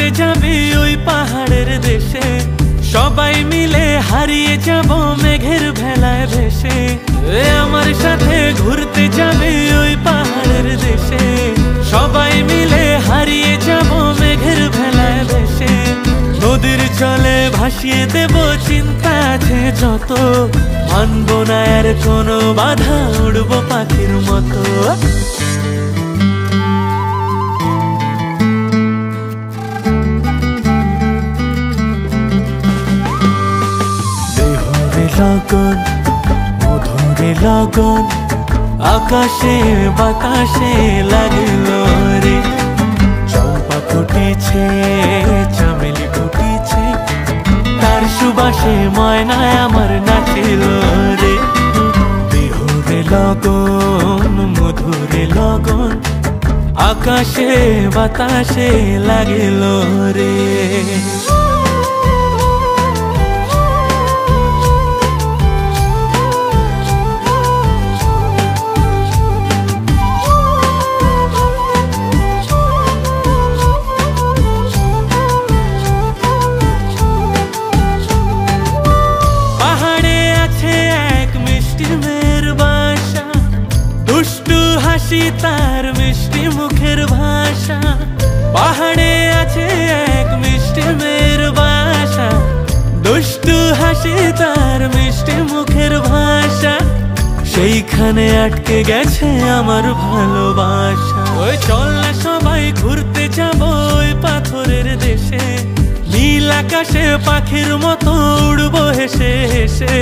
ঘুরতে যাবি ওই পাহাড়ের দেশে, সবাই মিলে হারিয়ে যাব মেঘের ভেলায় ভেসে। আমার সাথে ঘুরতে যাবি ওই পাহাড়ের দেশে, সবাই মিলে হারিয়ে যাব মেঘের ভেলায় ভেসে। নদীর জলে ভাসিয়ে দেব চিন্তা আছে যত, মানব না আর কোনো বাধা, উড়বো পাখির মতো। দেহরে লগন মধুরে লগন, আকাশে বাতাসে লাগলো রে। চম্পা ফুটেছে চামেলি ফুটেছে, তার সুবাসে ময়নায় আমার নাচিল রে। দেহরে লগন মধুরে লগন, আকাশে বাতাসে লাগিল রে। তার মিষ্টি মুখের ভাষা, পাহাড়ে আছে এক মিষ্টি মেয়ের বাসা। দুষ্টু হাসি তার মিষ্টি মুখের ভাষা, সেইখানে আটকে গেছে আমার ভালোবাসা। ওই চল না সবাই ঘুরতে যাব ওই পাথরের দেশে, নীল আকাশে পাখির মতো উড়বো হেসে হেসে।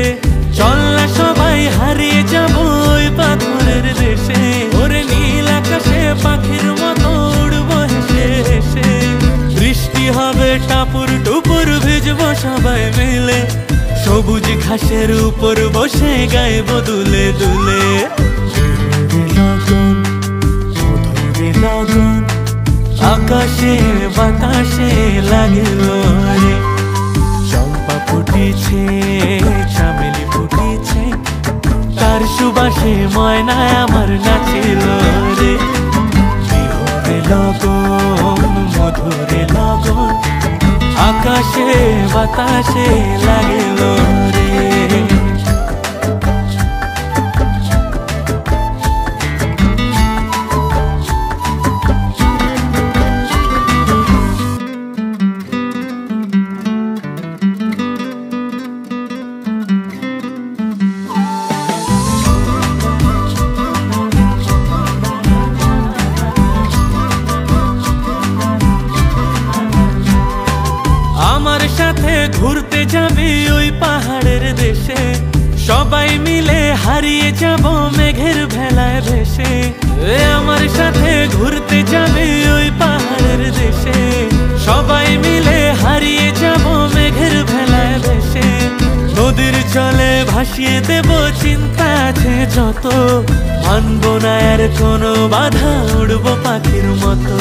চল না সবাই হারিয়ে যাব ওই পাথরের দেশে, ওরে নীল আকাশে পাখির মতো উড়বো হেসে হেসে। বৃষ্টি হবে টাপুর টুপুর, ভিজবো সবাই মিলে, সবুজ ঘাসের উপর বসে গাইবো দুলে দুলে। লগন মধুরে লগন, আকাশে বাতাসে লাগিল রে। চম্পা ফুটেছে চামেলি ফুটেছে, তার সুবাসে ময়নায় আমার নাচিল রে। দেহরে লগন মধুরে লগন, আকাশে বাতাসে লাগিল রে। আমার সাথে ঘুরতে যাবি ওই পাহাড়ের দেশে, সবাই মিলে হারিয়ে যাব মেঘের ভেলায় ভেসে। আমার সাথে ঘুরতে যাবি ওই পাহাড়ের দেশে, সবাই মিলে হারিয়ে যাব মেঘের ভেলায় ভেসে। নদীর জলে ভাসিয়ে দেব চিন্তা আছে যত, মানব না আর কোনো বাধা, উড়বো পাখির মতো।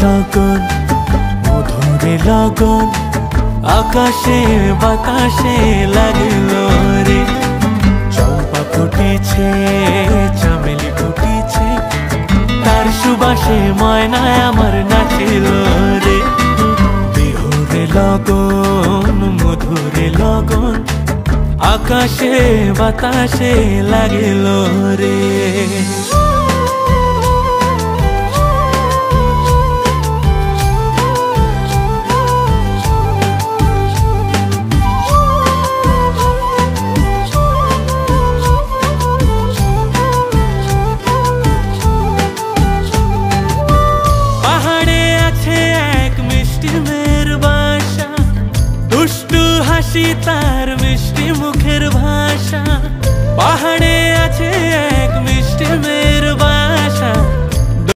লগন মধুরে লগন, আকাশে বাতাসে লাগিল রে। চম্পা ফুটেছে চামেলি ফুটেছে, তার সুবাসে ময়নায় আমার নাচিল রে। দেহরে লগন মধুরে লগন, আকাশে বাতাসে লাগিল রে। তার মিষ্টি মুখের ভাষা, পাহাড়ে আছে